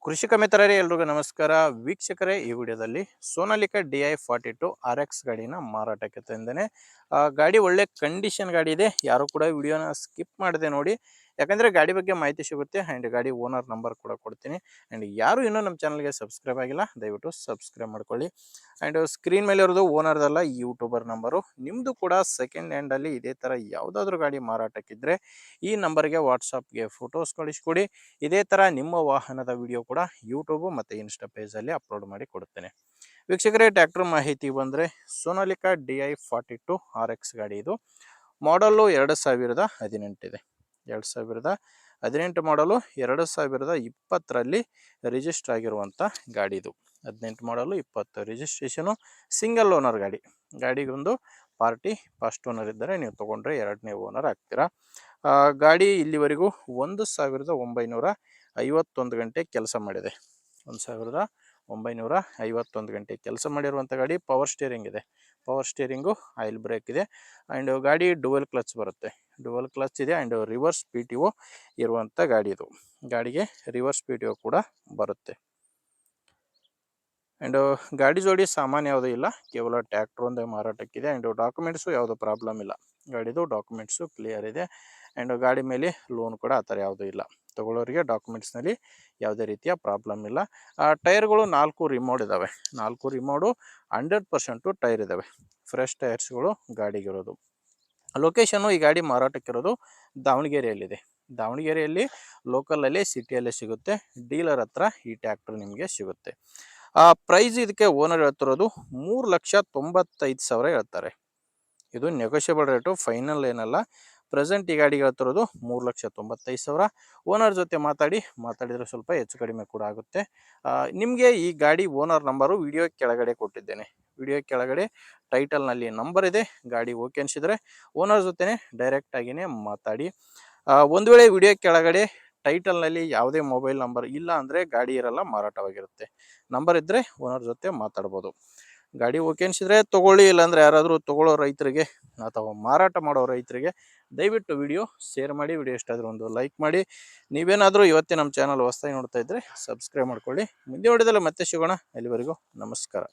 ಕೃಷಿಕ ಮಿತ್ರರೇ ಎಲ್ರಿಗೂ ನಮಸ್ಕಾರ ವೀಕ್ಷಕರೇ. ಈ ವಿಡಿಯೋದಲ್ಲಿ ಸೋನಾಲಿಕಾ DI42 RX ಗಾಡಿನ ಮಾರಾಟಕ್ಕೆ ತಂದೇನೆ. ಗಾಡಿ ಒಳ್ಳೆ ಕಂಡೀಷನ್ ಗಾಡಿ ಇದೆ. ಯಾರು ಕೂಡ ವಿಡಿಯೋನ ಸ್ಕಿಪ್ ಮಾಡದೆ ನೋಡಿ, ಯಾಕಂದ್ರೆ ಗಾಡಿ ಬಗ್ಗೆ ಮಾಹಿತಿ ಸಿಗುತ್ತೆ ಅಂಡ್ ಗಾಡಿ ಓನರ್ ನಂಬರ್ ಕೂಡ ಕೊಡ್ತೀನಿ. ಅಂಡ್ ಯಾರು ಇನ್ನೂ ನಮ್ಮ ಚಾನಲ್ಗೆ ಸಬ್ಸ್ಕ್ರೈಬ್ ಆಗಿಲ್ಲ ದಯವಿಟ್ಟು ಸಬ್ಸ್ಕ್ರೈಬ್ ಮಾಡ್ಕೊಳ್ಳಿ. ಅಂಡ್ ಸ್ಕ್ರೀನ್ ಮೇಲೆ ಇರೋದು ಓನರ್ದಲ್ಲ, ಯೂಟ್ಯೂಬರ್ ನಂಬರು. ನಿಮ್ಮದು ಕೂಡ ಸೆಕೆಂಡ್ ಹ್ಯಾಂಡಲ್ಲಿ ಇದೇ ಥರ ಯಾವುದಾದ್ರೂ ಗಾಡಿ ಮಾರಾಟಕ್ಕಿದ್ರೆ ಈ ನಂಬರ್ಗೆ ವಾಟ್ಸಪ್ಗೆ ಫೋಟೋಸ್ ಕಳಿಸ್ಕೊಡಿ. ಇದೇ ಥರ ನಿಮ್ಮ ವಾಹನದ ವಿಡಿಯೋ ಕೂಡ ಯೂಟ್ಯೂಬ್ ಮತ್ತು ಇನ್ಸ್ಟಾ ಪೇಜಲ್ಲಿ ಅಪ್ಲೋಡ್ ಮಾಡಿ ಕೊಡುತ್ತೇನೆ. ವೀಕ್ಷಕರೇ, ಟ್ರ್ಯಾಕ್ಟರ್ ಮಾಹಿತಿ ಬಂದರೆ ಸೋನಾಲಿಕಾ DI42 RX ಗಾಡಿ ಇದು. ಮಾಡಲ್ಲು 2018 ಇದೆ. 2018 ಮಾಡಲು 2020ರಲ್ಲಿ ರಿಜಿಸ್ಟರ್ ಆಗಿರುವಂಥ ಗಾಡಿ ಇದು. 18 ಮಾಡಲು 20 ರಿಜಿಸ್ಟ್ರೇಷನು, ಸಿಂಗಲ್ ಓನರ್ ಗಾಡಿ. ಗಾಡಿಗೊಂದು ಪಾರ್ಟಿ ಫಸ್ಟ್ ಓನರ್ ಇದ್ದರೆ ನೀವು ತೊಗೊಂಡ್ರೆ ಎರಡನೇ ಓನರ್ ಆಗ್ತೀರಾ. ಗಾಡಿ ಇಲ್ಲಿವರೆಗೂ 1951 ಗಂಟೆ ಕೆಲಸ ಮಾಡಿದೆ. 1951 ಗಂಟೆ ಕೆಲಸ ಮಾಡಿರುವಂಥ ಗಾಡಿ. ಪವರ್ ಸ್ಟೇರಿಂಗ್ ಇದೆ, ಪವರ್ ಸ್ಟೇರಿಂಗು, ಆಯಿಲ್ ಬ್ರೇಕ್ ಇದೆ. ಆ್ಯಂಡ್ ಗಾಡಿ ಡುವೆಲ್ ಕ್ಲಚ್ ಬರುತ್ತೆ, ಡುವೆಲ್ ಕ್ಲಚ್ ಇದೆ. ಆ್ಯಂಡ್ ರಿವರ್ಸ್ PTO ಇರುವಂಥ ಗಾಡಿ ಇದು. ಗಾಡಿಗೆ ರಿವರ್ಸ್ PTO ಕೂಡ ಬರುತ್ತೆ. ಆ್ಯಂಡ್ ಗಾಡಿ ಜೋಡಿ ಸಾಮಾನು ಯಾವುದೂ ಇಲ್ಲ, ಕೇವಲ ಟ್ಯಾಕ್ಟ್ರ್ ಒಂದೇ ಮಾರಾಟಕ್ಕಿದೆ. ಆ್ಯಂಡ್ ಡಾಕ್ಯುಮೆಂಟ್ಸು ಯಾವುದೂ ಪ್ರಾಬ್ಲಮ್ ಇಲ್ಲ. ಗಾಡಿದು ಡಾಕ್ಯುಮೆಂಟ್ಸು ಕ್ಲಿಯರ್ ಇದೆ. ಆ್ಯಂಡ್ ಗಾಡಿ ಮೇಲೆ ಲೋನ್ ಕೂಡ ಆ ಥರ ಯಾವುದೂ ಇಲ್ಲ. ತೊಗೊಳ್ಳೋರಿಗೆ ಡಾಕ್ಯುಮೆಂಟ್ಸ್ನಲ್ಲಿ ಯಾವುದೇ ರೀತಿಯ ಪ್ರಾಬ್ಲಮ್ ಇಲ್ಲ. ಟೈರ್ಗಳು 4 ರಿಮೋಡ್ ಇದ್ದಾವೆ. 4 ರಿಮೋಡು 100% ಟೈರ್ ಇದ್ದಾವೆ. ಫ್ರೆಶ್ ಟೈರ್ಸ್ಗಳು ಗಾಡಿಗಿರೋದು. ಲೊಕೇಶನ್ನು ಈ ಗಾಡಿ ಮಾರಾಟಕ್ಕಿರೋದು ದಾವಣಗೆರೆಯಲ್ಲಿದೆ. ದಾವಣಗೆರೆಯಲ್ಲಿ ಲೋಕಲಲ್ಲಿ ಸಿಟಿಯಲ್ಲೇ ಸಿಗುತ್ತೆ. ಡೀಲರ್ ಹತ್ರ ಈ ಟ್ಯಾಕ್ಟರ್ ನಿಮಗೆ ಸಿಗುತ್ತೆ. ಪ್ರೈಸ್ ಇದಕ್ಕೆ ಓನರ್ ಹೇಳ್ತಿರೋದು 3,95,000 ಹೇಳ್ತಾರೆ. ಇದು ನೆಗೋಷಿಯಬಲ್ ರೇಟು, ಫೈನಲ್ ಏನಲ್ಲ. ಪ್ರೆಸೆಂಟ್ ಈ ಗಾಡಿಗೆ ಹೇಳ್ತಿರೋದು 3,95,000. ಓನರ್ ಜೊತೆ ಮಾತಾಡಿದರೆ ಸ್ವಲ್ಪ ಹೆಚ್ಚು ಕಡಿಮೆ ಕೂಡ ಆಗುತ್ತೆ. ನಿಮಗೆ ಈ ಗಾಡಿ ಓನರ್ ನಂಬರು ವಿಡಿಯೋ ಕೆಳಗಡೆ ಕೊಟ್ಟಿದ್ದೇನೆ. ವಿಡಿಯೋ ಕೆಳಗಡೆ ಟೈಟಲ್ನಲ್ಲಿ ನಂಬರ್ ಇದೆ. ಗಾಡಿ ಓಕೆ ಅನಿಸಿದರೆ ಓನರ್ ಜೊತೆ ಡೈರೆಕ್ಟಾಗಿಯೇ ಮಾತಾಡಿ. ಒಂದು ವೇಳೆ ವಿಡಿಯೋ ಕೆಳಗಡೆ ಟೈಟಲ್ನಲ್ಲಿ ಯಾವುದೇ ಮೊಬೈಲ್ ನಂಬರ್ ಇಲ್ಲ ಅಂದರೆ ಗಾಡಿ ಇರಲ್ಲ, ಮಾರಾಟವಾಗಿರುತ್ತೆ. ನಂಬರ್ ಇದ್ದರೆ ಓನರ್ ಜೊತೆ ಮಾತಾಡ್ಬೋದು. ಗಾಡಿ ಓಕೆ ಅನಿಸಿದರೆ ತೊಗೊಳ್ಳಿ, ಇಲ್ಲಾಂದರೆ ಯಾರಾದರೂ ತೊಗೊಳ್ಳೋ ರೈತರಿಗೆ ಅಥವಾ ಮಾರಾಟ ಮಾಡೋ ರೈತರಿಗೆ ದಯವಿಟ್ಟು ವಿಡಿಯೋ ಶೇರ್ ಮಾಡಿ. ವಿಡಿಯೋ ಇಷ್ಟ ಆದರೆ ಒಂದು ಲೈಕ್ ಮಾಡಿ. ನೀವೇನಾದರೂ ಇವತ್ತೇ ನಮ್ಮ ಚಾನಲ್ ಹೊಸದಾಗಿ ನೋಡ್ತಾ ಇದ್ದರೆ ಸಬ್ಸ್ಕ್ರೈಬ್ ಮಾಡ್ಕೊಳ್ಳಿ. ಮುಂದೆ ವಿಡಿಯೋದಲ್ಲಿ ಮತ್ತೆ ಸಿಗೋಣ. ಅಲ್ಲಿವರೆಗೂ ನಮಸ್ಕಾರ.